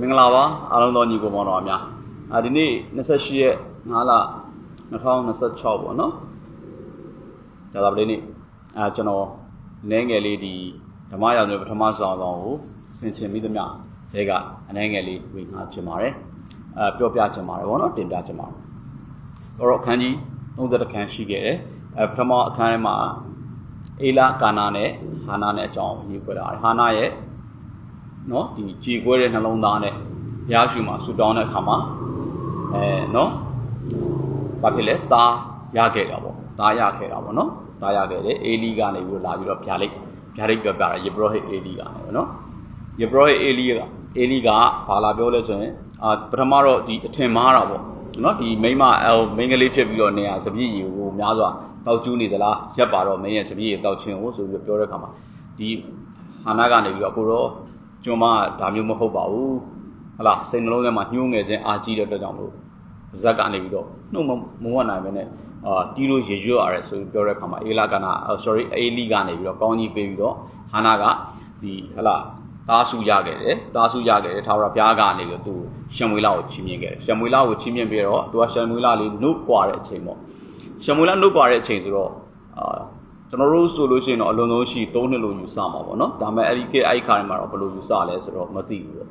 မင်္ဂလာပါအားလုံးသောညီကိုမောင်တော်များဒီနေ့28ရက်5လ2026ပေါ့နော်ဒါသာပလေးနေ့ကျွန်တော်နည်းငယ်လေးဒီဓမ္မရာဇဝင်ပထမဆောင်ကိုဆင်ခြင်ပြီးသမျှတဲကအနည်းငယ်လေးဝေငှချင်ပါတယ်ပြောပြချင်ပါတယ်ပေါ့နော်တင်ပြချင်ပါတယ်တော့အခန်းကြီး30ခန်းရှိခဲ့တယ်ပထမအခန်းထဲမှာအေလာကာနာနဲ့ဟာနာနဲ့အကြောင်းရေးခွဲတာဟာနာရဲ့နော်ဒီကြည်ခွဲတဲ့နှလုံးသားနဲ့ဘုရားရှိခိုးဆူတောင်းတဲ့အခါမှာနော်ဘာဖြစ်လဲသားရခဲ့တာပေါ့သားရခဲ့တာပေါ့နော်သားရခဲ့တယ်အေလီကနေပြီးလာပြီးတော့ဗျာဒိတ်ပြောပြတာယေဘရဟိအေလီကနေပေါ့နော်ယေဘရဟိအေလီကဘာလာပြောလဲဆိုရင်ပထမတော့ဒီအထင်မှားတာပေါ့နော်ဒီမိန်းကလေးဖြစ်ပြီးတော့နေရစပြည့်ရီကိုများစွာတောက်ကျူးနေသလားရက်ပါတော့မင်းရဲ့စပြည့်ရီတောက်ချင်းကိုဆိုပြီးပြောတဲ့အခါမှာဒီဟာနာကနေပြီးတော့ကိုတော့ကျွန်မဒါမျိုးမဟုတ်ပါဘူးဟလားစိတ်နှလုံးထဲမှာညှိုးငယ်ခြင်းအာကြီးတဲ့အတွက်ကြောင့်လို့ဇက်ကနေပြီးတော့နှုတ်မဝတ်နိုင်ပဲနဲ့တီးလို့ရေရွတ်ရတယ်ဆိုပြီးပြောတဲ့အခါမှာအေလီကနေပြီးတော့ကောင်းကြီးပေးပြီးတော့ဟာနာကဒီဟလားသားစုရခဲ့တယ်ထာဝရဘုရားကနေပြီးတော့သူရှမွေလကိုချီးမြှင့်ခဲ့တယ်ရှမွေလကိုချီးမြှင့်ပြီးတော့သူကရှမွေလလေးနှုတ်ကွာတဲ့အချိန်ပေါ့ရှမွေလနှုတ်ကွာတဲ့အချိန်ဆိုတော့ကျွန်တော်တို့ဆိုလို့ရှိရင်တော့အလုံးလုံးရှိ3နှစ်လို့ယူဆမှာပေါ့နော်ဒါပေမဲ့အဲ့ဒီခါထဲမှာတော့ဘယ်လိုယူဆလဲဆိုတော့မသိဘူးပေါ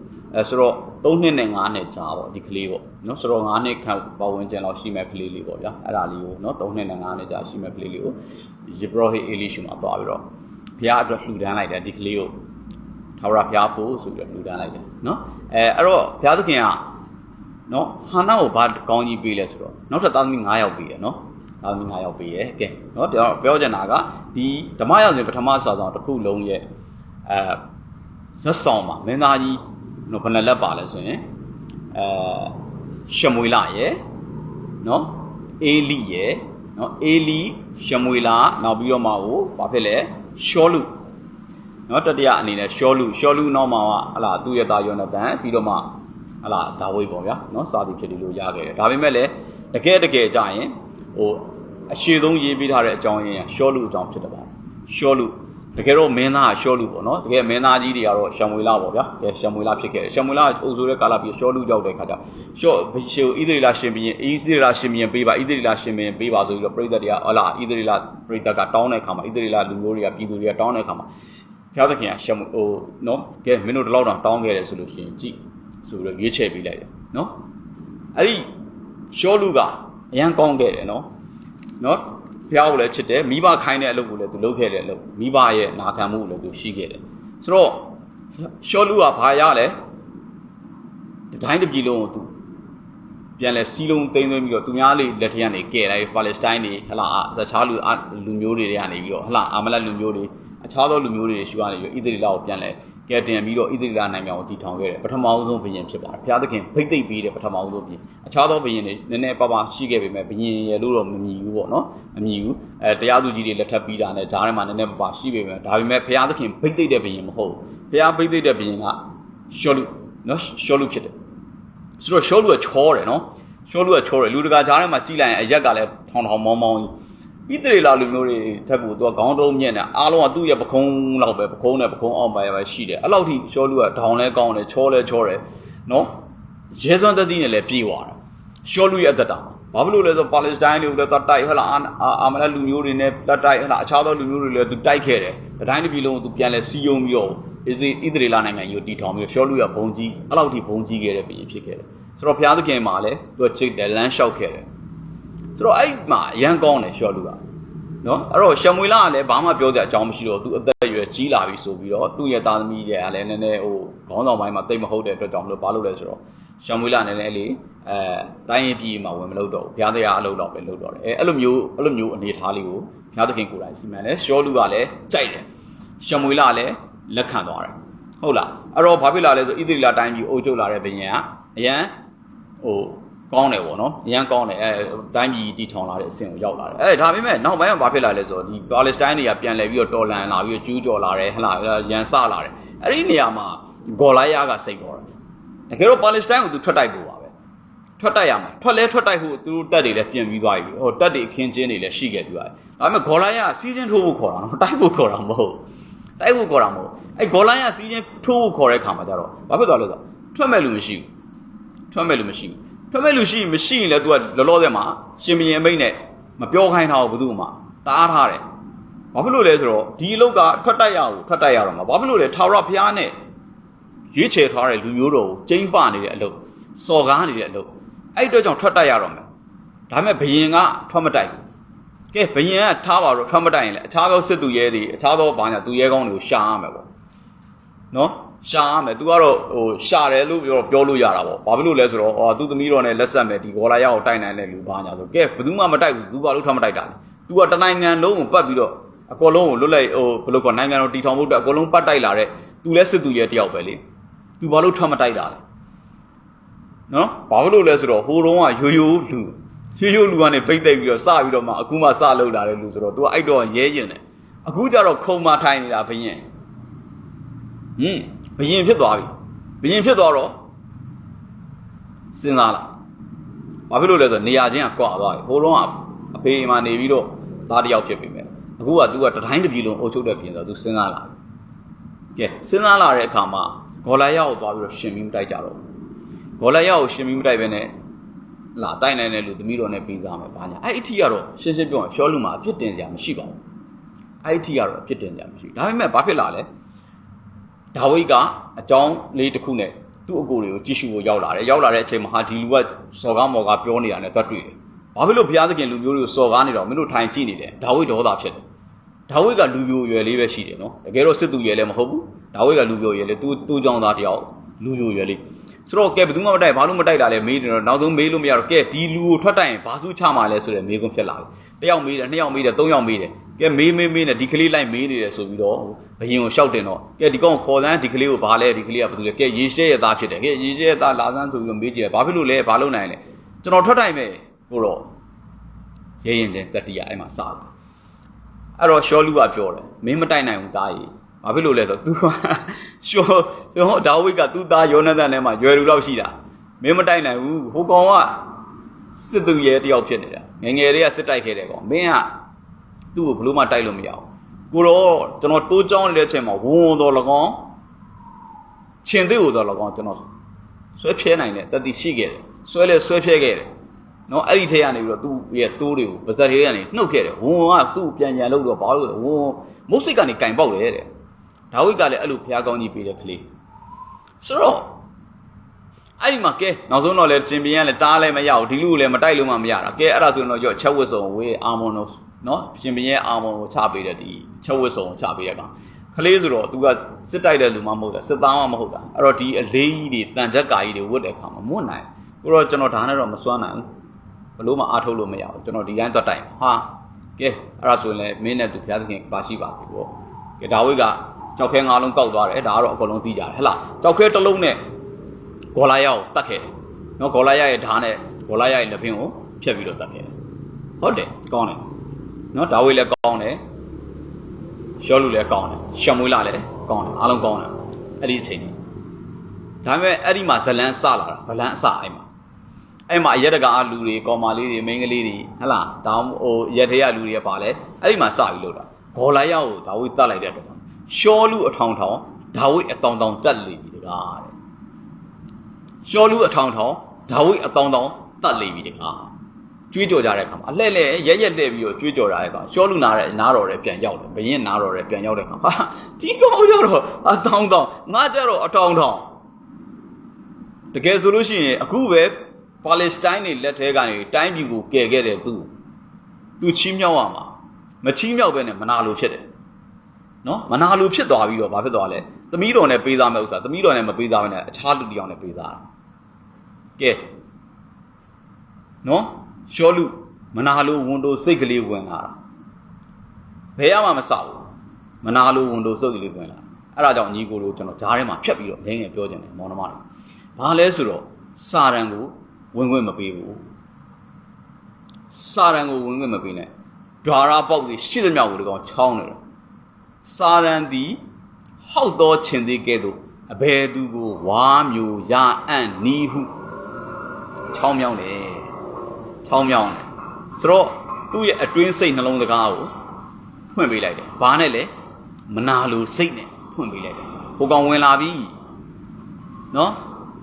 ့ဆိုတော့3နှစ်နဲ့5နှစ်ကြာပေါ့ဒီကလေးပေါ့နော်ဆိုတော့5နှစ်ခန့်ပတ်ဝန်းကျင်လောက်ရှိမဲ့ကလေးလေးပေါ့ဗျာအဲ့ဒါလေးကိုနော်3နှစ်နဲ့5နှစ်ကြာရှိမဲ့ကလေးလေးကိုယေဘရဟိအေလီရှုမှာသွားပြီးတော့ဘုရားအတွက်လှူဒန်းလိုက်တယ်ဒီကလေးကိုထာဝရဘုရားဖို့ဆိုပြီးလှူဒန်းလိုက်တယ်နော်အဲ့တော့ဘုရားသခင်ကနော်ဟာနာကိုဘာကောင်းကြီးပေးလဲဆိုတော့နောက်ထပ်သားသမီး9ယောက်ပေးတယ်နော်သားသမီး9ယောက်ပေးရဲ့ကဲနော်ပြောချင်တာကဒီဓမ္မရာဇဝင်ပထမစာဆောင်တစ်ခုလုံးရဲ့ဇက်ဆောင်မှာမင်းသားကြီးနော်ဘယ်နှလက်ပါလဲဆိုရင်ရှမွေလရဲ့နော်အေလိရဲ့နော်အေလိရှမွေလနောက်ပြီးတော့မှကိုဘာဖြစ်လဲရှောလုနော်တတိယအနေနဲ့ရှောလုနောက်မှာဟလာသူ့ရဲ့သားယောနသန်ပြီးတော့မှဟလာဒါဝိဒ်ပေါ့ဗျာနော်စာသည်ဖြစ်ဒီလိုရခဲ့တယ်ဒါပေမဲ့လည်းတကယ်ကြရင်ဟိုအရှိဆုံးရေးပေးထားတဲ့အကြောင်းရင်းကရှောလုအကြောင်းဖြစ်တယ်ပါရှောလုတကယ်တော့မင်းသားကရှောလုပေါ့နော်တကယ်မင်းသားကြီးတွေကတော့ရှမွေလပေါ့ဗျာရှမွေလဖြစ်ခဲ့တယ်ရှမွေလအုပ်စိုးတဲ့ကာလပြီးရှောလုရောက်တဲ့ခါကျဣသရေလရှင်ဘုရင်ပေးပါဣသရေလရှင်ဘုရင်ပေးပါဆိုပြီးတော့ပြည်သက်တွေကဟလာဣသရေလပြည်သက်ကတောင်းတဲ့ခါမှာဣသရေလလူမျိုးတွေကပြည်သူတွေကတောင်းတဲ့ခါမှာဘုရားသခင်ကနော်ကဲမင်းတို့ဒီလောက်တောင်းခဲ့တယ်ဆိုလို့ရှိရင်ကြည့်ဆိုပြီးတော့ရွေးချယ်ပေးလိုက်တယ်နော်အဲ့ဒီရှောလုကအရန်ကောင်းခဲ့တယ်နော်ဘုရားကိုလည်းချစ်တယ်မိဘခိုင်းတဲ့အလုပ်ကိုလည်းသူလုပ်ခဲ့တဲ့အလုပ်မိဘရဲ့နာခံမှုကိုလည်းသူရှိခဲ့တယ်ဆိုတော့ရှောလုကဘာရလဲတတိုင်းတစ်ပြည်လုံးကိုသူပြန်လဲစီးလုံးသိမ်းသွင်းပြီးတော့သူများလေးလက်ထက်ကနေကဲလိုက်ပါလက်စတိုင်းတွေဟလာတခြားလူမျိုးတွေကနေပြီးတော့ဟလာအာမလက်လူမျိုးတွေအခြားသောလူမျိုးတွေရှိကနေပြီးဣသရေလကိုပြန်လဲကဲတင်ပြီးတော့ဣသရေလနိုင်ငံကိုတည်ထောင်ခဲ့တယ်ပထမဆုံးဘုရင်ဖြစ်ပါတယ်ဘုရားသခင်ဖိတ်သိပ်ပေးတယ်ပထမဆုံးဘုရင်အခြားသောဘုရင်တွေနည်းနည်းပါရှိခဲ့ပေမဲ့ဘုရင်ရဲ့လို့တော့မမြည်ဘူးပေါ့နော်မမြည်ဘူးတရားသူကြီးတွေလက်ထပ်ပြီးတာနဲ့ဂျားထဲမှာနည်းနည်းပါရှိပေမဲ့ဒါပေမဲ့ဘုရားသခင်ဖိတ်သိပ်တဲ့ဘုရင်မဟုတ်ဘူးဘုရားဖိတ်သိပ်တဲ့ဘုရင်ကရှောလုဖြစ်တယ်ဆိုတော့ရှောလုကချောတယ်နော်ရှောလုကချောတယ်လူတကာဂျားထဲမှာကြည်လိုက်ရင်အရက်ကလည်းထောင်မောင်းကြီးဣသရေလလူမျိုးတွေထက်ကိုသူကခေါင်းတုံးမြင့်တယ်အားလုံးကသူ့ရဲ့ပခုံးလောက်ပဲပခုံးအောင်ပါရှိတယ်အဲ့လောက်ထိရှောလုကဒေါင်လဲကောင်းတယ်ချောတယ်နော်ရဲစွမ်းသက်သီးနဲ့လည်းပြေးသွားတယ်ရှောလုရဲ့အသက်တာဘာဖြစ်လို့လဲဆိုပါလက်စတိုင်းတွေကိုလည်းတိုက်ဟဲ့လားအာမလက်လူမျိုးတွေနဲ့တိုက်ဟဲ့လားအခြားသောလူမျိုးတွေလည်းသူတိုက်ခဲ့တယ်တိုင်းတစ်ပြည်လုံးကိုသူပြန်လဲစီယုံပြီးတော့ဣသရေလနိုင်ငံကိုတည်ထောင်ပြီးရှောလုရဲ့ဘုံကြီးအဲ့လောက်ထိဘုံကြီးခဲ့တဲ့ပြည်ဖြစ်ခဲ့တယ်ဆိုတော့ဘုရားသခင်မှာလည်းသူကချစ်တယ်လမ်းလျှောက်ခဲ့တယ်ဆိုတော့အဲ့မှာအရန်ကောင်းတယ်ရှောလုကနော်အဲ့တော့ရှမွေလကလည်းဘာမှပြောစရာအကြောင်းမရှိတော့သူအသက်အရွယ်ကြီးလာပြီဆိုပြီးတော့သူ့ရဲ့သားသမီးတွေကလည်းနည်းနည်းဟိုခေါင်းဆောင်ပိုင်းမှာတိတ်မဟုတ်တဲ့အတွက်ကြောင့်မလို့ဘာလို့လဲဆိုတော့ရှမွေလနည်းနည်းလေးတိုင်းရင်ပြည်မှာဝင်မလို့တော့ဘုရားတရားအလုပ်တော့ပဲလုပ်တော့တယ်အဲ့လိုမျိုးအနေထားလေးကိုဘုရားသခင်ကိုယ်တိုင်စီမံတယ်ရှောလုကလည်းကြိုက်တယ်ရှမွေလကလည်းလက်ခံသွားတယ်ဟုတ်လားအဲ့တော့ဘာဖြစ်လာလဲဆိုဣသရေလတိုင်းပြည်အိုးကျုပ်လာတဲ့ဘုရင်ကအရန်ဟိုကောင်းတယ်ပေါ့နော်အရန်ကောင်းတယ်တိုင်းပြည်တည်ထောင်လာတဲ့အဆင့်ကိုရောက်လာတယ်ဒါပေမဲ့နောက်ပိုင်းမှာဘာဖြစ်လာလဲဆိုတော့ဒီပါလက်စတိုင်းတွေကပြန်လဲပြီးတော့တော်လန်လာပြီးတော့ကျူးကျော်လာတယ်ဟလာရန်စလာတယ်အဲ့ဒီနေရာမှာဂေါ်လာယာကစိတ်ပေါ်တယ်တကယ်တော့ပါလက်စတိုင်းကိုသူထွက်တိုက်ဖို့ပါပဲထွက်တိုက်ရမှာထွက်တိုက်ဖို့သူတို့တက်တွေလည်းပြင်ပြီးသွားပြီဟိုတက်တွေအခင်းချင်းတွေလည်းရှိခဲ့ပြီးသွားတယ်ဒါပေမဲ့ဂေါ်လာယာစီးချင်းထိုးဖို့ခေါ်တာနော်တိုက်ဖို့ခေါ်တာမဟုတ်အဲ့ဂေါ်လာယာစီးချင်းထိုးဖို့ခေါ်တဲ့ခါမှာကျတော့ဘာဖြစ်သွားလဲဆိုတော့ ထွက်မဲ့လူမရှိဘူးထွက်မဲ့လူမရှိရင်လည်း तू ကလောလောဆယ်မှာရှင်ဘရင်မိတ်နဲ့မပြောခိုင်းထားဘူးဘယ်သူမှတားထားတယ်ဘာဖြစ်လို့လဲဆိုတော့ဒီအလုပ်ကထွက်တိုက်ရတော့မှာဘာဖြစ်လို့လဲထာဝရဘုရားနဲ့ရွေးချယ်ထားတဲ့လူမျိုးတော်ကိုကျိန်းပနေတဲ့အလုပ်စော်ကားနေတဲ့အလုပ်အဲ့အတွက်ကြောင့်ထွက်တိုက်ရတော့မယ်ဒါပေမဲ့ဘရင်ကထွက်မတိုက်ဘူးကဲဘရင်ကထားပါတော့ထွက်မတိုက်ရင်လည်းအခြားသောစစ်သူရဲတွေအခြားသောဘာညာသူရဲကောင်းတွေကိုရှာရမယ်ပေါ့နော်ရှာရမယ် तू ကတော့ဟိုရှာတယ်လို့ပြောလို့ရတာပေါ့ဘာဖြစ်လို့လဲဆိုတော့ဟောသူသမီးတော်နဲ့လက်ဆက်မယ်ဒီဂေါ်လာရအောင်တိုက်နိုင်တဲ့လူဘာညာဆိုကဲဘယ်သူမှမတိုက်ဘူး तू ဘာလို့ထွက်မတိုက်တာလဲ तू ကတနိုင်ငံလုံးကိုပတ်ပြီးတော့အကောလုံးကိုလွတ်လိုက်ဟိုဘယ်လိုကောနိုင်ငံတော်တီထောင်ဖို့အတွက်အကောလုံးပတ်တိုက်လာတဲ့ तू လည်းစစ်သူရဲတယောက်ပဲလေ तू ဘာလို့ထွက်မတိုက်တာလဲနော်ဘာလို့လဲဆိုတော့ဟိုတုန်းကရိုးလူကနေပိတ်သိပ်ပြီးတော့စပြီးတော့မှအခုမှစလောက်လာတဲ့လူဆိုတော့ तू ကအဲ့တော့ရဲရင်တယ်အခုကျတော့ခုံမထိုင်နေတာဘရင်ဘရင်ဖြစ်သွားပြီဘရင်ဖြစ်သွားတော့စဉ်းစားလာဘာဖြစ်လို့လဲဆိုတော့နေရာချင်းကကွာသွားပြီဟိုတုန်းကအဖေမှနေပြီးတော့သားတယောက်ဖြစ်ပြီမဲ့အခုက तू ကတတိုင်းတစ်ပြည်လုံးအုပ်ချုပ်တဲ့ပြင်ဆိုတော့ तू စဉ်းစားလာကဲစဉ်းစားလာတဲ့အခါမှာဂေါ်လာရကိုသွားပြီးတော့ရှင်ပြီးမတိုက်ကြတော့ဂေါ်လာရကိုရှင်ပြီးမတိုက်ပဲနဲ့လာတိုက်နိုင်တဲ့လူသမီးတော်နဲ့ပြီးစားမယ်ဘာညာအဲ့အထီကတော့ရှင်းပြောရင်ရှောလူမှာအပြစ်တင်စရာမရှိပါဘူးအဲ့အထီကတော့အပြစ်တင်စရာမရှိဒါပေမဲ့ဘာဖြစ်လာလဲဒါဝိဒ်ကအကြောင်းလေးတစ်ခုနဲ့သူ့အကိုတွေကိုကြည့်ရှုဖို့ရောက်လာတဲ့အချိန်မှာဟာဒီလူကစော်ကားမော်ကားပြောနေတာနဲ့တွတ်တွေ့တယ်ဘာဖြစ်လို့ဘုရားသခင်လူမျိုးတွေကိုစော်ကားနေတော့မင်းတို့ထိုင်ကြည့်နေတယ်ဒါဝိဒ်ဒေါသဖြစ်တယ်ဒါဝိဒ်ကလူမျိုးရွယ်လေးပဲရှိတယ်နော်တကယ်တော့စစ်သူရွယ်လည်းမဟုတ်ဘူးဒါဝိဒ်ကလူမျိုးရွယ်လေသူ့ကြောင့်သားတယောက်လူမျိုးရွယ်လေးဆိုတော့ကဲဘယ်သူမှမတိုက်ဘာလို့မတိုက်တာလဲမေးတယ်တော့နောက်ဆုံးမေးလို့မရတော့ကဲဒီလူကိုထွက်တိုက်ရင်ဘာစုချမှာလဲဆိုတဲ့မေးခွန်းဖြစ်လာပြီတယောက်မေးတယ်နှစ်ယောက်မေးတယ်သုံးယောက်မေးတယ်ကဲမေးနဲ့ဒီကလေးလိုက်မေးနေတယ်ဆိုပြီးတော့ဘယင်ကိုရှောက်တင်တော့ကဲဒီကောင်ခေါ်စမ်းဒီကလေးကိုဘာလဲဒီကလေးကဘာလို့လဲကဲရေရှဲရသားဖြစ်တယ်ကဲရေရှဲရသားလာစမ်းဆိုပြီးတော့မေးကြည့်တယ်ဘာဖြစ်လို့လဲဘာလုပ်နိုင်လဲကျွန်တော်ထွက်တိုက်မယ်ကိုတော့ရဲရင်ချင်းတတိယအဲ့မှာစတယ်အဲ့တော့ရှောလူကပြောတယ်မင်းမတိုက်နိုင်ဘူးသားကြီးဘာဖြစ်လို့လဲဆိုတော့ तू ကရှောဒါဝိဒ်ကသူ့သားယောနသန်ထဲမှာရွယ်လူလောက်ရှိတာမင်းမတိုက်နိုင်ဘူးဟိုကောင်ကစစ်သူရဲတယောက်ဖြစ်နေတာငယ်လေးကစစ်တိုက်ခဲ့တယ်ကောင်မင်းကသူ့ကိုဘလို့မှတိုက်လို့မရဘူးကိုတော့ကျွန်တော်တိုးကြောင်းနေတဲ့အချိန်မှာဝုန်းတော်လကောင်ခြင်သေးကိုတော်လကောင်ကျွန်တော်ဆွဲဖြဲနိုင်တယ်တတိရှိခဲ့တယ်ဆွဲဖြဲခဲ့တယ်နော်အဲ့ဒီထဲကနေပြီးတော့သူ့ရဲ့တိုးတွေကိုပါဇက်ထဲကနေနှုတ်ခဲ့တယ်ဝုန်းကသူ့ပြန်လို့တော့ဘာလို့လဲဝုန်းမုတ်စိတ်ကနေကင်ပေါက်တယ်တဲ့ဒါဝိဒ်ကလည်းအဲ့လိုဘုရားကောင်းကြီးပေးတဲ့ကလေးဆိုတော့အဲ့ဒီမှာကဲနောက်ဆုံးတော့လေရှင်ပြန်ကလည်းတားလည်းမရဘူးဒီလူကိုလည်းမတိုက်လို့မှမရတာကဲအဲ့ဒါဆိုရင်တော့ရော့ချက်ဝစ်စုံဝေးအာမွန်တော့နော်ရှင်ပြန်အာမွန်ကိုချပေးတဲ့ဒီချက်ဝစ်စုံကိုချပေးတဲ့ကောင်ကလေးဆိုတော့ तू ကစစ်တိုက်တဲ့လူမှမဟုတ်တာစစ်သားမှမဟုတ်တာအဲ့တော့ဒီအလေးကြီးတွေတန်ချက်ကာကြီးတွေဝတ်တဲ့အခါမှာမွတ်နိုင်ဘူးတော့ကျွန်တော်ဒါနဲ့တော့မစွမ်းနိုင်ဘူးဘလို့မှအားထုတ်လို့မရဘူးကျွန်တော်ဒီတိုင်းသွားတိုင်ဟာကဲအဲ့ဒါဆိုရင်လည်းမင်းနဲ့ तू ဘုရားသခင်ပါရှိပါစေပေါ့ကဲဒါဝိဒ်ကကြောက်ခဲ၅လုံးကောက်သွားတယ်ဒါကတော့အကုန်လုံးသိကြတယ်ဟဲ့လားကြောက်ခဲတစ်လုံးနဲ့ဂေါ်လာရကိုတတ်ခဲ့တယ်နော်ဂေါ်လာရရဲ့ဓာတ်နဲ့ဂေါ်လာရရဲ့လက်ဖင်းကိုဖြတ်ပြီးတော့တတ်ခဲ့တယ်ဟုတ်တယ်ကောင်းတယ်နော်ဒါဝိဒ်လည်းကောင်းတယ်ရှောလူလည်းကောင်းတယ်ရှမွေးလာလည်းကောင်းတယ်အားလုံးကောင်းတယ်အဲ့ဒီအချိန်ကြီးဒါပေမဲ့အဲ့ဒီမှာဇလန်းစလာတာဇလန်းအစအဲ့မှာအရက်တကာလူတွေကောင်မလေးတွေမိန်းကလေးတွေဟဲ့လားဒါဟိုရက်ထဲရလူတွေကပါလဲအဲ့ဒီမှာစပြီးလို့တာဂေါ်လာရကိုဒါဝိဒ်တတ်လိုက်တဲ့အတွက်ရှောလူအထောင်ထောင်ဒါဝိဒ်အတောင်တောင်တက်လေပြီတကားတဲ့ရှောလူအထောင်ထောင်ဒါဝိဒ်အတောင်တောင်တက်လေပြီတကားကျွေးကြော်ကြတဲ့အခါမှာအလှဲ့လဲရက်လှည့်ပြီးတော့ကျွေးကြော်ကြတဲ့အခါရှောလူနာတော်တဲ့ပြန်ရောက်တယ်ဘရင်နာတော်တဲ့ပြန်ရောက်တဲ့အခါဟာဒီကောင်ရောက်တော့အတောင်တောင်ငါကြတော့အထောင်ထောင်တကယ်ဆိုလို့ရှိရင်အခုပဲပါလက်စတိုင်းတွေလက်ထဲကနေတိုင်းပြည်ကိုကယ်ခဲ့တယ်သူချီးမြှောက်ရမှာမချီးမြှောက်ပဲနဲ့မနာလိုဖြစ်တယ်နော်မနာလိုဖြစ်သွားပြီးတော့ဘာဖြစ်သွားလဲသမီးတော်နဲ့ပေးသားမဲ့ဥစ္စာသမီးတော်နဲ့မပေးသားဘဲနဲ့အခြားလူတစ်ယောက်နဲ့ပေးသားတာကဲနော်ရှောလူမနာလိုဝန်တိုစိတ်ကလေးဝင်လာတာဘယ်မှမစဘူးမနာလိုဝန်တိုစိတ်ကလေးဝင်လာအဲ့ဒါကြောင့်ညီကိုတို့ကျွန်တော်ဂျားထဲမှာဖြတ်ပြီးတော့ငင်းငယ်ပြောချင်တယ်မောင်နှမတွေဘာလဲဆိုတော့စာရန်ကိုဝင်ခွင့်မပေးဘူးစာရန်ကိုဝင်ခွင့်မပေးနဲ့ဓာရပေါက်တွေရှိသမျှကိုဒီကောင်ချောင်းနေတယ်စာရန်သည်ဟောက်သောခြင်းသေးကဲ့သို့အဘယ်သူကိုဝါမျိုးရအံ့နီးဟုချောင်းမြောင်းတယ်ဆိုတော့သူ့ရဲ့အတွင်းစိတ်နှလုံးစကားကိုဖွင့်ပေးလိုက်တယ်ဘာနဲ့လဲမနာလိုစိတ်နဲ့ဖွင့်ပေးလိုက်တယ်ဟိုကောင်ဝင်လာပြီနော်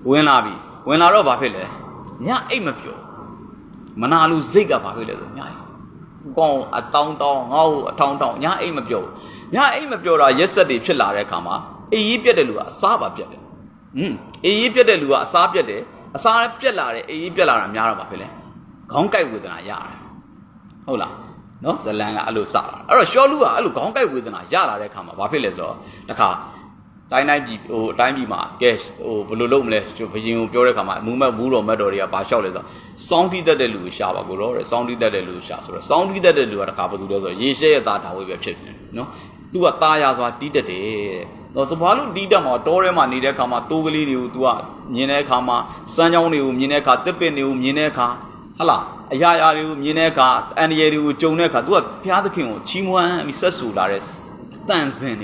ဝင်လာပြီဝင်လာတော့ဘာဖြစ်လဲညအိတ်မပြောမနာလူစိတ်ကဘာဖြစ်လဲဆိုညကောင်းအတောင်းတောင်းငါ့ကိုအထောင်းတောင်းညအိတ်မပြောညအိတ်မပြောတာရက်ဆက်တွေဖြစ်လာတဲ့အခါမှာအေးကြီးပြက်တဲ့လူကအစားပါပြက်တယ်အေးကြီးပြက်တဲ့လူကအစားပြက်တယ်အစားပြက်လာတယ်အေးကြီးပြက်လာတာများတော့ဘာဖြစ်လဲခေါင်းကိုက်ဝေဒနာရတယ်ဟုတ်လားနော်ဇလန်ကအဲ့လိုစလာအဲ့တော့ရှောလူကအဲ့လိုခေါင်းကိုက်ဝေဒနာရလာတဲ့အခါမှာဘာဖြစ်လဲဆိုတော့တခါတိုင်းပြည်ဟိုအတိုင်းပြည်မှာကဲဟိုဘယ်လိုလုပ်မလဲဘယင်ကိုပြောတဲ့ခါမှာမူမက်ဘူးတော်မက်တော်တွေကဘာလျှောက်လဲဆိုတော့စောင်းတီးတတ်တဲ့လူကိုရှာပါကိုတော့စောင်းတီးတတ်တဲ့လူကိုရှာဆိုတော့စောင်းတီးတတ်တဲ့လူကတခါဘာလို့လဲဆိုတော့ရေရှဲရဲ့သားဒါဝိပဲဖြစ်တယ်နော်သူကตาရစွာတီးတတ်တယ်တော့သဘာလို့တီးတတ်မှာတောထဲမှာနေတဲ့ခါမှာတိုးကလေးတွေကို तू ကမြင်တဲ့ခါမှာစမ်းချောင်းတွေကိုမြင်တဲ့ခါတစ်ပင်တွေကိုမြင်တဲ့ခါဟလာအရာရာတွေကိုမြင်တဲ့အခါအန်ဒီရယ်တွေကိုကြုံတဲ့အခါ तू ကဘုရားသခင်ကိုချီးမွမ်းပြီးဆက်ဆူလာတဲ့တန်စင်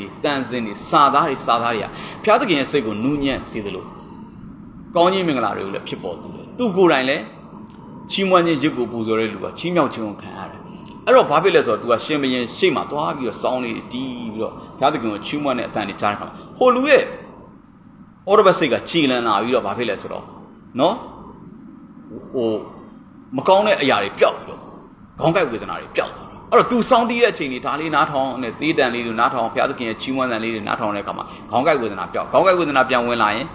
တွေစာသားတွေကဘုရားသခင်ရဲ့စိတ်ကိုနူးညံ့စေသလိုကောင်းကြီးမင်္ဂလာတွေကိုလည်းဖြစ်ပေါ်စေတယ်သူကိုယ်တိုင်လည်းချီးမွမ်းခြင်းရစ်ကိုပူဇော်တဲ့လူကချီးမြှောက်ခြင်းကိုခံရတယ်အဲ့တော့ဘာဖြစ်လဲဆိုတော့ तू ကရှင်ဘုရင်ရှေ့မှာသွားပြီးတော့စောင်းလေးတီးပြီးတော့ဘုရားသခင်ကိုချီးမွမ်းတဲ့အတန်တွေကြားတဲ့အခါဟိုလူရဲ့အော်ရဘတ်စိတ်ကခြေလန်းလာပြီးတော့ဘာဖြစ်လဲဆိုတော့နော်ဟိုမကောင်းတဲ့အရာတွေပျောက်ပြီးတော့ခေါင်းကိုက်ဝေဒနာတွေပျောက်သွားတယ်အဲ့တော့ तू စောင်းတီးတဲ့အချိန်လေးဒါလေးနားထောင်နဲ့သေးတန်လေးတွေနားထောင်ဘုရားသခင်ရဲ့ချီးမွမ်းတန်လေးတွေနားထောင်တဲ့အခါမှာခေါင်းကိုက်ဝေဒနာပျောက်ခေါင်းကိုက်ဝေဒနာပြန်ဝင်လာရင်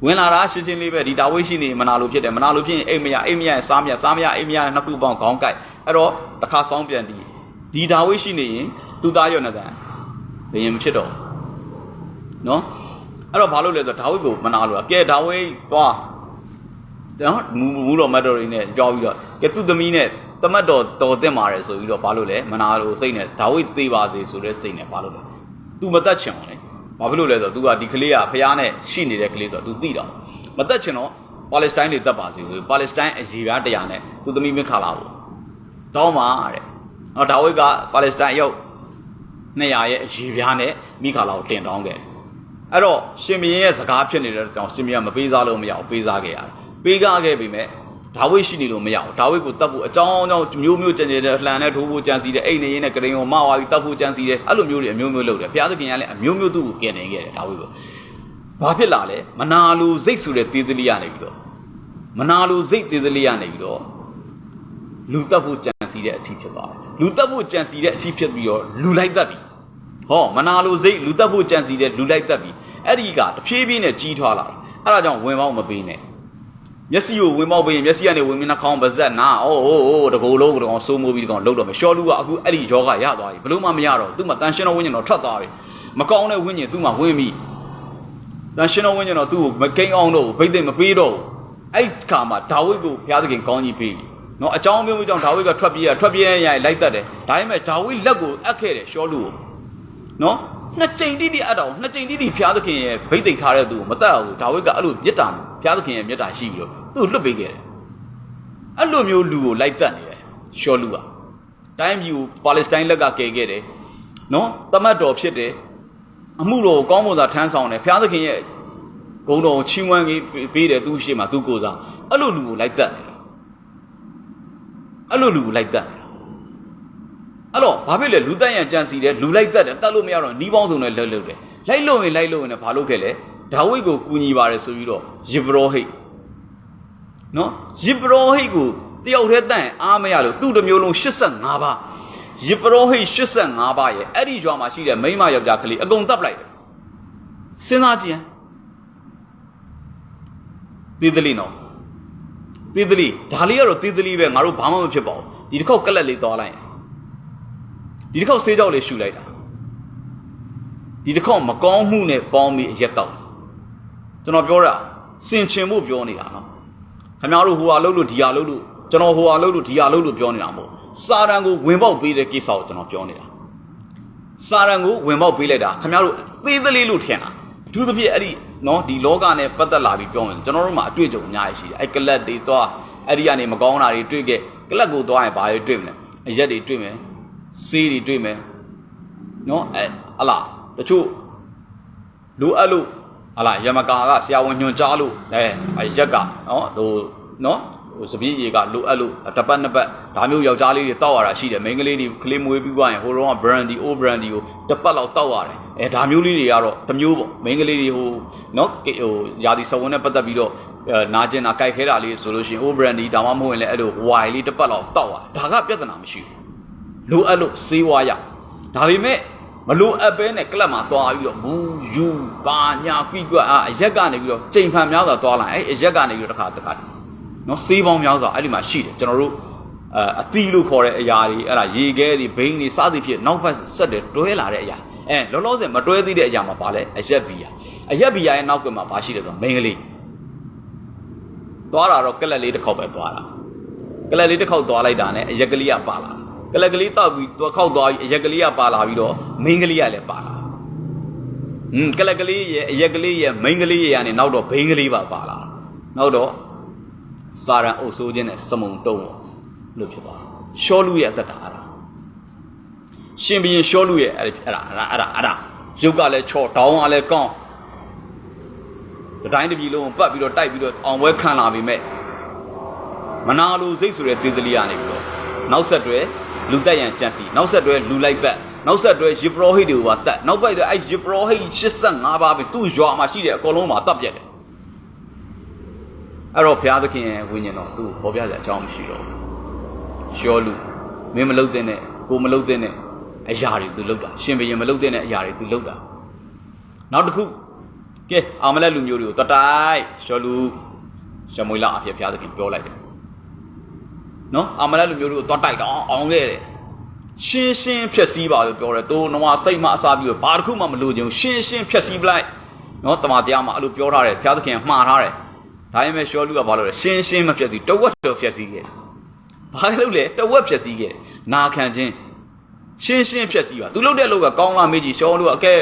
ဝင်လာတာရှင်းရှင်းလေးပဲဒီတာဝိရှိနေမနာလို့ဖြစ်တယ်မနာလို့ဖြစ်ရင်အိမ်မရအိမ်မရစားမရအိမ်မရနှစ်ခုပေါင်းခေါင်းကိုက်အဲ့တော့တစ်ခါစောင်းပြန်ဒီတာဝိရှိနေရင်သူသားရော့နေတယ်ဘယ်ရင်မဖြစ်တော့နော်အဲ့တော့ဘာလို့လဲဆိုတော့ဒါဝိကိုမနာလို့ကဲဒါဝိသွားနော်မူတော်မတ်တော်တွေနဲ့ကြောက်ပြီးတော့ကဲသူ့သမီးနဲ့တမတ်တော်တော်တင်ပါတယ်ဆိုပြီးတော့ဘာလို့လဲမနာလို့စိတ်နဲ့ဒါဝိသေးပါစေဆိုတဲ့စိတ်နဲ့ဘာလို့လဲ तू မတတ်ချင်အောင်လေဘာဖြစ်လို့လဲဆိုတော့ तू ကဒီကလေးကဖျားနဲ့ရှိနေတဲ့ကလေးဆိုတော့ तू သိတော့မတတ်ချင်တော့ပါလက်စတိုင်းတွေတတ်ပါစေဆိုပြီးပါလက်စတိုင်းအရေးပြားတရားနဲ့သူ့သမီးမခါလာဘူးတောင်းပါတဲ့ဟောဒါဝိကပါလက်စတိုင်းရောက်200ရဲ့အရေးပြားနဲ့မိခါလာကိုတင်တောင်းခဲ့အဲ့တော့ရှင်မင်းရဲ့စကားဖြစ်နေတဲ့ကြောင့်ရှင်မင်းကမပေးစားလို့မရအောင်ပေးစားခဲ့ရတယ်ပေးကားခဲ့ပြီမဲ့ဒါဝိရှိနေလို့မရဘူးဒါဝိကိုတတ်ဖို့အကြောင်းမျိုးကြံကြတဲ့လှန်နဲ့ထိုးဖို့ကြံစီတဲ့အိတ်နေရင်းနဲ့ကရင်ကိုမဝါပြီးတတ်ဖို့ကြံစီတဲ့အဲ့လိုမျိုးတွေအမျိုးမျိုးလုပ်တယ်ဘုရားသခင်ကလည်းအမျိုးမျိုးသူ့ကိုကယ်တင်ခဲ့တယ်ဒါဝိကိုဘာဖြစ်လာလဲမနာလိုစိတ်ဆိုတဲ့သေးသေးလေးရနေပြီးတော့မနာလိုစိတ်သေးသေးလေးရနေပြီးတော့လူတတ်ဖို့ကြံစီတဲ့အထီးဖြစ်သွားတယ်လူတတ်ဖို့ကြံစီတဲ့အထီးဖြစ်ပြီးတော့လူလိုက်တတ်ပြီဟောမနာလိုစိတ်လူတတ်ဖို့ကြံစီတဲ့လူလိုက်တတ်ပြီအဲ့ဒီကတဖြည်းဖြည်းနဲ့ကြီးထွားလာတယ်အဲ့ဒါကြောင့်ဝင်ပေါင်းမပေးနဲ့မျက်စိကိုဝင်ပေါက်ပေးရင်မျက်စိကနေဝင်မင်းနှာခေါင်းပါဇက်နာအိုးတကူလုံးကောင်စိုးမိုးပြီးကောင်လှုပ်တော့မယ်ရှော့လူကအခုအဲ့ဒီယောဂရသွားပြီဘလို့မှမရတော့သူ့မှာတန်ရှင်းတော်ဝိညာဉ်တော်ထွက်သွားပြီမကောင်းတဲ့ဝိညာဉ်သူ့မှာဝင်ပြီတန်ရှင်းတော်ဝိညာဉ်တော်သူ့ကိုမကိန်းအောင်တော့ဘိသိက်မပေးတော့အဲ့ခါမှာဒါဝိဒ်ကိုဘုရားသခင်ကောင်းကြီးပေးပြီနော်အကြောင်းမျိုးကြောင့်ဒါဝိဒ်ကထွက်ပြေးရရင်လိုက်တတ်တယ်ဒါပေမဲ့ဒါဝိဒ်လက်ကိုအပ်ခဲ့တယ်ရှော့လူကိုနော်နှစ်ကြိမ်တိတိအတော့နှစ်ကြိမ်တိတိဘုရားသခင်ရဲ့ဘိသိက်ထားတဲ့သူကိုမတတ်ဘူးဒါဝိဒ်ကအဲ့လိုမြတ်တာဘုရားသခင်ရဲ့မြတ်တာရှိပြီးတော့သူ့လွတ်ပေးခဲ့တယ်အဲ့လိုမျိုးလူကိုလိုက်တတ်နေတယ်ရှောလူကတိုင်းပြည်ကိုပါလက်စတိုင်းလက်ကကယ်ခဲ့တယ်နော်တမတ်တော်ဖြစ်တယ်အမှုတော်ကိုကောင်းမွန်စွာထမ်းဆောင်တယ်ဘုရားသခင်ရဲ့ဂုဏ်တော်ကိုချီးမွမ်းပေးတယ်သူ့ရှေ့မှာသူ့ကိုယ်စားအဲ့လိုလူကိုလိုက်တတ်တယ်အဲ့လိုလူကိုလိုက်တတ်တယ်အဲ့တော့ဘာဖြစ်လဲလူတက်ရန်ကြံစီတယ်လူလိုက်တတ်တယ်တတ်လို့မရတော့နီးပေါင်းစုံနဲ့လှုပ်တယ်လိုက်လို့ရင်လည်းဘာလုပ်ခဲ့လဲဒါဝိဒ်ကိုကူညီပါတယ်ဆိုပြီးတော့ယေဘရောဟိတ်နော်ယေဘရောဟိတ်ကိုတယောက်တည်းတန့်အားမရလို့သူ့တစ်မျိုးလုံး85ပါးယေဘရောဟိတ်85ပါးရဲ့အဲ့ဒီရွာမှာရှိတဲ့မိန်းမယောက်ျားကလေးအကုန်တပ်လိုက်တယ်စဉ်းစားကြည့်သေးသလေးနော်သေးသလေးဒါလေးကတော့သေးသလေးပဲငါတို့ဘာမှမဖြစ်ပါဘူးဒီတစ်ခေါက်ကလက်လေးသွားလိုက်ဒီတစ်ခေါက်ဆေးကြောက်လေးရှူလိုက်တာဒီတစ်ခေါက်မကောင်းမှုနဲ့ပေါင်းပြီးအရက်တောက်ကျွန်တော်ပြောတာစင်ချင်ဖို့ပြောနေတာနော်ခင်ဗျားတို့ဟိုဟာလှုပ်လို့ဒီဟာလှုပ်လို့ကျွန်တော်ဟိုဟာလှုပ်လို့ဒီဟာလှုပ်လို့ပြောနေတာမဟုတ်စာတန်ကိုဝင်ပေါက်ပေးတဲ့ကိစ္စကိုကျွန်တော်ပြောနေတာစာတန်ကိုဝင်ပေါက်ပေးလိုက်တာခင်ဗျားတို့သေးသေးလေးလို့ထင်တာအထူးသဖြင့်အဲ့ဒီနော်ဒီလောကနဲ့ပတ်သက်လာပြီးပြောရင်ကျွန်တော်တို့မှာအတွေ့အကြုံအများကြီးရှိတယ်အဲ့ကလတ်တွေသွားအဲ့ဒီကနေမကောင်းတာတွေတွေ့ခဲ့ကလတ်ကိုသွားရင်ဘာတွေတွေ့မလဲအရက်တွေတွေ့မယ်ဆေးတွေတွေ့မယ်နော်ဟလာတချို့လိုအပ်လို့ဟလာယမကာကဆရာဝန်ညွှန်ကြားလို့ရက်ကနော်ဟိုနော်ဟ စပြည့်ရေကလိုအပ်လို့တပတ်နှစ်ပတ်ဒါမျိုးယောက်ျားလေးတွေတောက်ရတာရှိတယ်မိန်းကလေးတွေကလေးမွေးပြီးသွားရင်ဟိုတော့ brandy old brandy ကိုတပတ်လောက်တောက်ရတယ်ဒါမျိုးလေးတွေကတော့တစ်မျိုးပေါ့မိန်းကလေးတွေဟိုနော်ဟိုယာဒီစဝန်းနဲ့ပတ်သက်ပြီးတော့နာကျင်တာကြိုက်ခဲတာလေးဆိုလို့ရှိရင် old brandy ဒါမှမဟုတ်ရင်လည်းအဲ့လို wine လေးတပတ်လောက်တောက်ရဒါကပြဿနာမရှိဘူးလိုအပ်လို့စေးဝါးရဒါပေမဲ့မလိုအပ်ပဲနဲ့ကလပ်မှာသွားပြီးတော့မူယူပါညာပြိကွက်အရက်ကနေပြီးတော့ချိန်ဖန်များစွာသွားလာအဲ့အရက်ကနေပြီးတော့တစ်ခါနော်စေးပေါင်းများစွာအဲ့ဒီမှာရှိတယ်ကျွန်တော်တို့အသီးလို့ခေါ်တဲ့အရာတွေအဲ့ဒါရေခဲတွေဘိန်းတွေစသည်ဖြစ်နောက်ဘက်ဆက်တယ်တွဲလာတဲ့အရာလောလောဆယ်မတွဲသေးတဲ့အရာမှာပါလဲအရက်ဘီယာရဲ့နောက်ကမှာပါရှိတယ်ဆိုမိန်းကလေးသွားတာတော့ကလပ်လေးတစ်ခေါက်ပဲသွားတာကလပ်လေးတစ်ခေါက်သွားလိုက်တာနဲ့အရက်ကလေးကပါလာကလပ်ကလေးတောက်ပြီးသွားခောက်သွားပြီးအရက်ကလေးကပါလာပြီးတော့မိန်းကလေးကလည်းပါလာကလပ်ကလေးရဲ့အရက်ကလေးရဲ့မိန်းကလေးရဲ့ကနေနောက်တော့ဘိန်းကလေးပါလာနောက်တော့စာရန်အုပ်ဆိုးခြင်းနဲ့စမုံတုံးလို့ဖြစ်သွားရှောလူရဲ့အသက်တာအဲ့ဒါရှင်ဘီရင်ရှောလူရဲ့အဲ့ဒါရုပ်ကလည်းချော့တောင်းကလည်းကောင်းတိုင်းတစ်ပြည်လုံးပတ်ပြီးတော့တိုက်ပြီးတော့အောင်ပွဲခံလာပြီမဲ့မနာလိုစိတ်ဆိုတဲ့သေသလီကနေပြီးတော့နောက်ဆက်တွဲလူတက်ရန်ကြံစီနောက်ဆက်တွဲလူလိုက်သက်နောက်ဆက်တွဲယပရောဟိတ်တွေကိုပါတက်နောက်ပိုက်တော့အဲ့ယပရောဟိတ်85ပါးပဲသူ့ရွာမှာရှိတဲ့အကုန်လုံးမှာတပ်ပြတ်တယ်အဲ့တော့ဘုရားသခင်ရဲ့ဝိညာဉ်တော်သူ့ပေါ်ပြစရာအကြောင်းမရှိတော့ရှောလူမင်းမလုပ်တဲ့နဲ့ကိုမလုပ်တဲ့နဲ့အရာတွေသူလုပ်တာရှင်ဘရင်မလုပ်တဲ့အရာတွေသူလုပ်တာနောက်တစ်ခုကဲအာမလက်လူမျိုးတွေကိုတတိုက်ရှောလူရှမွေလာအဖြစ်ဘုရားသခင်ပြောလိုက်တယ်နော်အာမလက်လူမျိုးတွေကိုတတိုက်တော့အောင်ခဲ့တယ်ရှင်းဖြက်စီးပါလို့ပြောတယ်သူနဝစိတ်မှအစားပြီးတော့ဘာတစ်ခုမှမလိုချင်ရှင်းဖြက်စီးပလိုက်နော်တမန်တရားမှာအဲ့လိုပြောထားတယ်ဘုရားသခင်မှားထားတယ်ဒါပေမဲ့ရှောလူကဘာလို့လဲရှင်းမဖြက်စီးတဝက်တော့ဖြက်စီးခဲ့တယ်ဘာလို့လဲတဝက်ဖြက်စီးခဲ့တယ်နာခံခြင်းရှင်းဖြက်စီးပါသူလုပ်တဲ့လောက်ကကောင်းလားမေးကြည့်ရှောလူကအကဲ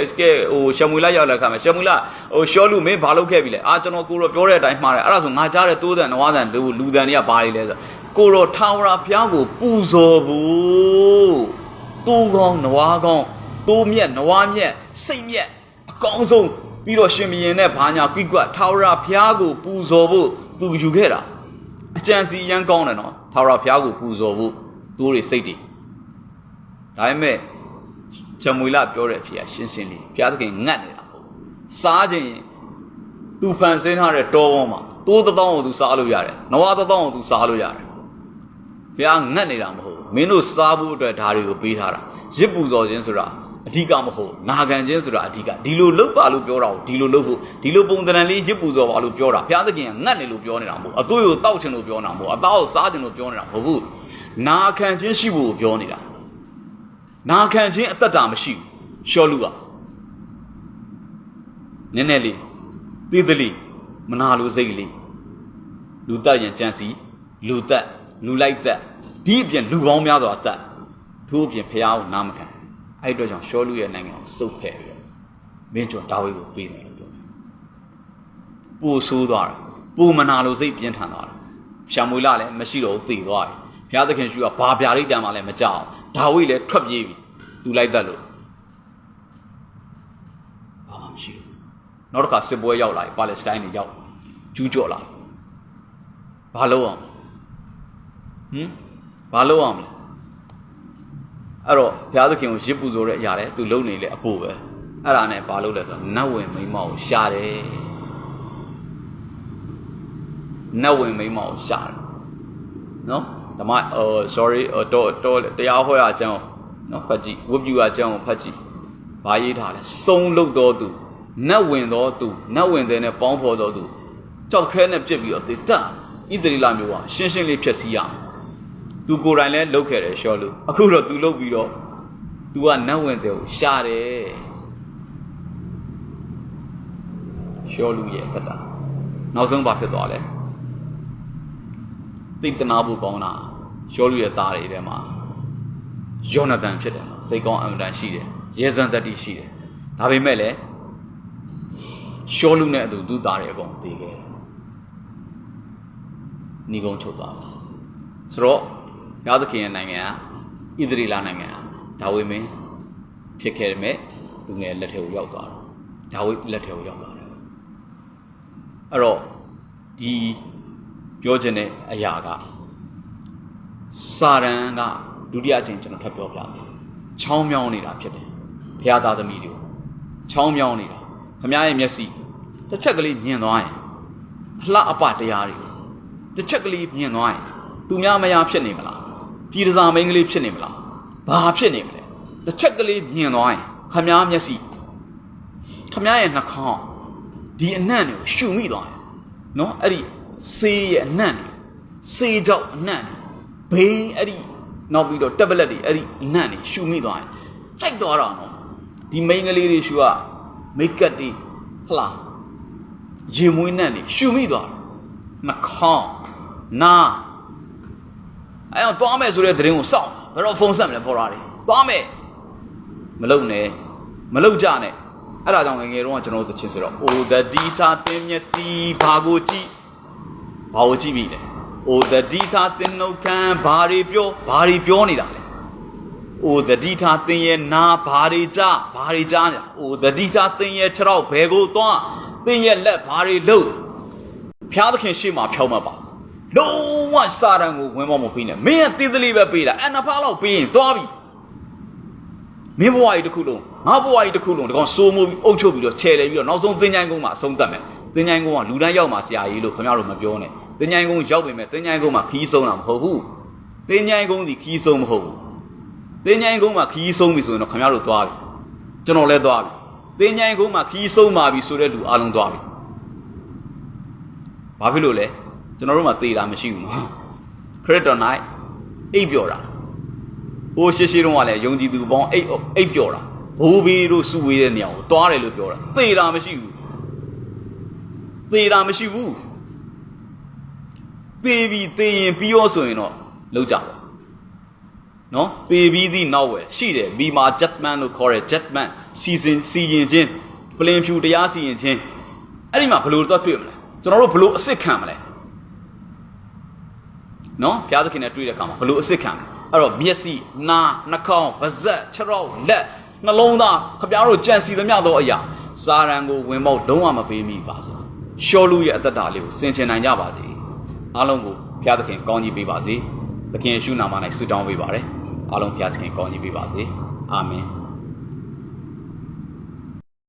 ဟိုရှမွေလာရောက်လာခါမှာရှမွေလာဟိုရှောလူမင်းဘာလုပ်ခဲ့ပြီလဲကျွန်တော်ကိုတော့ပြောတဲ့အတိုင်းမှားတယ်အဲ့ဒါဆိုငါကြားတဲ့တိုးတန်နွားတန်လူတန်တွေကဘာတွေလဲဆိုကိုတော့ထာဝရဘုရားကိုပူဇော်ဘူးတိုးကောင်းနွားကောင်းတိုးမြက်နွားမြက်စိတ်မြက်အကောင်းဆုံးပြီးတော့ရှင်ဘရင်နဲ့ဘာညာကွိကွတ်ထာဝရဘုရားကိုပူဇော်ဖို့သူယူခဲ့တာအကြံစီရန်ကောင်းတယ်နော်ထာဝရဘုရားကိုပူဇော်ဖို့သူတွေစိတ်တွေဒါပေမဲ့ဂျမွေလပြောတဲ့အဖြစ်ရှင်းလေးဘုရားသခင်ငတ်နေတာပေါ့စားခြင်းသူဖန်ဆင်းထားတဲ့တောပေါ်မှာတိုးတစ်သောင်းကိုသူစားလို့ရတယ်နွားတစ်သောင်းကိုသူစားလို့ရတယ်ဘုရားငတ်နေတာမဟုတ်မင်းတို့စားဖို့အတွက်ဓာတွေကိုပေးထားတာရစ်ပူဇော်ခြင်းဆိုတာအဓိကမဟုတ်နာခံခြင်းဆိုတာအဓိကဒီလိုလုပ်ပါလို့ပြောတာကိုဒီလိုလုပ်ဖို့ဒီလိုပုံသဏ္ဍာန်လေးရစ်ပူဇော်ပါလို့ပြောတာဘုရားသခင်ကငတ်နေလို့ပြောနေတာမဟုတ်အသွေးကိုတောက်ချင်လို့ပြောနေတာမဟုတ်အသားကိုစားချင်လို့ပြောနေတာမဟုတ်ဘူးနာခံခြင်းရှိဖို့ပြောနေတာနာခံခြင်းအတ္တမရှိဘူးရှောလူကနည်းနည်းလေးသေသလေးမနာလိုစိတ်လေးလူတက်ရင်ကြံစီလူတက်လူလိုက်တက်ဒီအပြင်လူပေါင်းများစွာအသက်ထို့အပြင်ဖះကိုနားမခံအဲ့အတွက်ကြောင့်ရှောလူရဲ့နိုင်ငံကိုစုပ်ခဲ့ပြီးမင်းကျွန်ဒါဝိဒ်ကိုပေးမယ်လို့ပြောတယ်ပို့ဆိုးသွားတယ်ပို့မနာလိုစိတ်ပြင်းထန်သွားတယ်ရှမွေလလည်းမရှိတော့ဘူးသေသွားတယ်ဘုရားသခင်ရှုကဘာပြာရိတ်တံမှလည်းမကြောက်ဒါဝိဒ်လည်းထွက်ပြေးပြီသူလိုက်တတ်လို့ဘာမှမရှိဘူးနောက်တစ်ခါစစ်ပွဲရောက်လာပြီပါလက်စတိုင်းတွေရောက်ကျူးကျော်လာဘာလုပ်အောင်ဘာလုပ်အောင်လဲအဲ့တော့ဘုရားသခင်ကိုရစ်ပူဇော်တဲ့အရာလဲသူလုံနေလေအဖို့ပဲအဲ့ဒါနဲ့ဘာလုပ်လဲဆိုတော့နတ်ဝင်မိန်းမကိုရှာတယ်နတ်ဝင်မိန်းမကိုရှာတယ်နော်ဓမ္မsorry တော့တရားဟောရအကြောင်းနော်ဖတ်ကြည့်ဝတ်ပြုအကြောင်းကိုဖတ်ကြည့်ဘာရေးထားလဲစုံလုတ်တော်သူနတ်ဝင်တော်သူနတ်ဝင်တဲ့နဲ့ပေါင်းဖော်တော်သူကြောက်ခဲနဲ့ပြစ်ပြီးတော့သေတတ်ဣသရေလမျိုးကရှင်းရှင်းလေးဖြည့်ဆည်းရသူကိုယ်တိုင်လည်းလုတ်ခဲ့တယ်ရှောလူအခုတော့သူလုတ်ပြီးတော့သူကနတ်ဝင်တဲ့ကိုရှာတယ်ရှောလူရဲ့အတ္တနောက်ဆုံးဘာဖြစ်သွားလဲသိတနာဖို့ကောင်းတာရှောလူရဲ့သားတွေထဲမှာယောနသန်ဖြစ်တယ်နော်စိတ်ကောင်းအမှန်တန်ရှိတယ်ရဲစွမ်းတတ္တိရှိတယ်ဒါပေမဲ့လည်းရှောလူနဲ့အတူသူ့သားတွေအကုန်သေခဲ့တယ်ညီကုန်းချုပ်သွားတာဆိုတော့ဘုရားသခင်ရဲ့နိုင်ငံကဣသရေလနိုင်ငံဒါဝိမင်းဖြစ်ခဲ့တယ်မဲ့လူငယ်လက်ထဲကိုရောက်သွားတယ်ဒါဝိလက်ထဲကိုရောက်သွားတယ်အဲ့တော့ဒီပြ ပြောခြင်းနဲ့အရာကစာရန်ကဒုတိယအချိန်ကျွန်တော်ထပ်ပြောပြတယ်ချောင်းမြောင်းနေတာဖြစ်တယ်ဘုရားသားသမီးတွေချောင်းမြောင်းနေတာခမရဲ့မျက်စိတစ်ချက်ကလေးမြင်သွားရင်အလှအပတရားတွေတစ်ချက်ကလေးမြင်သွားရင်သူများမယားဖြစ်နေမလားပြည်တစားမင်းကလေးဖြစ်နေမလားဘာဖြစ်နေမလဲတစ်ချက်ကလေးမြင်သွားရင်ခမရဲ့မျက်စိခမရဲ့နှာခေါင်းဒီအနံ့တွေကိုရှုမိသွားတယ်နော်အဲ့ဒီဆေးရဲ့အနံ့တွေဆေးကြောက်အနံ့တွေဘိန်းအဲ့ဒီနောက်ပြီးတော့တက်ဘလက်တွေအဲ့ဒီအနံ့တွေရှုမိသွားရင်ကြိုက်သွားတော့နော်ဒီမိန်းကလေးတွေရှုကမိတ်ကပ်တွေဟလားရင်မွေးနံ့တွေရှုမိသွားနှာခေါင်းနာအဲ့တော့သွားမယ်ဆိုတဲ့သတင်းကိုစောင့်ဘယ်တော့ဖုန်းဆက်မလဲပေါ်လာတယ်သွားမယ်မလုံနဲ့မလုံကြနဲ့အဲ့ဒါကြောင့်ငယ်ငယ်တုန်းကကျွန်တော်တို့သချင်းဆိုတော့အိုဒဒီတာတင်းမျက်စိဘာကိုကြည့်ပြီလဲအိုဒဒီတာတင်းနှုတ်ခမ်းဘာတွေပြောနေတာလဲအိုဒဒီတာတင်းရဲ့နာဘာတွေကြားနေတာအိုဒဒီတာတင်းရဲ့ခြေထောက်ဘယ်ကိုသွားတင်းရဲ့လက်ဘာတွေလုပ်ဖျားသခင်ရှေ့မှာဖြောင်းမှာပါလုံးဝစာရန်ကိုဝင်မပေးနဲ့မင်းကသေးသေးလေးပဲပေးတာအနဖားလောက်ပေးရင်သွားပြီမင်းဘဝကြီးတစ်ခုလုံးငါဘဝကြီးတစ်ခုလုံးဒီကောင်စိုးမိုးပြီးအုပ်ချုပ်ပြီးတော့ခြေလဲပြီးတော့နောက်ဆုံးသင်္ချိုင်းကုန်းမှာအဆုံးသတ်မယ်သင်္ချိုင်းကုန်းကလူတန်းရောက်မှာဆရာကြီးလို့ခင်ဗျားတို့မပြောနဲ့သင်္ချိုင်းကုန်းရောက်ပေမဲ့သင်္ချိုင်းကုန်းမှာခီးဆုံးတာမဟုတ်ဘူးသင်္ချိုင်းကုန်းဒီခီးဆုံးမဟုတ်ဘူးသင်္ချိုင်းကုန်းမှာခီးဆုံးပြီဆိုရင်တော့ခင်ဗျားတို့သွားပြီကျွန်တော်လည်းသွားပြီသင်္ချိုင်းကုန်းမှာခီးဆုံးပါပြီဆိုတဲ့လူအလုံးသွားပြီဘာဖြစ်လို့လဲကျွန်တော်တို့မှသေတာမရှိဘူးနော်ခရစ်တော်၌အိပ်ပျော်တာဟိုရှိတုန်းကလည်းယုံကြည်သူပေါင်းအိပ်ပျော်တာဘိုးဘေးတို့စုဝေးတဲ့နေရာကိုသွားတယ်လို့ပြောတာသေတာမရှိဘူးသေရင်ပြီးရောဆိုရင်တော့လောက်ကြပါနော်သေပြီးသည့်နောက်ဝယ်ရှိတယ်ဘီမာဂျက်မန်လို့ခေါ်တဲ့ဂျက်မန်စီရင်ချင်းပလင်ဖြူတရားစီရင်ချင်းအဲ့ဒီမှာဘယ်လိုတော့တွေ့မလဲကျွန်တော်တို့ဘယ်လိုအစ်စ်ခံမလဲနော်ဘုရားသခင်နဲ့တွေ့တဲ့အခါမှာဘယ်လိုအစ်စ်ခံအဲ့တော့မျက်စိနားနှာခေါင်းပါးစပ်ခြေထောက်လက်နှလုံးသားခင်ဗျားတို့ကြံစီသမျှသောအရာစာရန်ကိုဝင်ပေါက်လုံးဝမပေးမိပါစေရှောလူရဲ့အသက်တာလေးကိုဆင်ခြင်နိုင်ကြပါစေအားလုံးကိုဘုရားသခင်ကောင်းကြီးပေးပါစေသခင်ယေရှုနာမ၌ဆုတောင်းပေးပါရစေအားလုံးဘုရားသခင်ကောင်းကြီးပေးပါစေအာမင်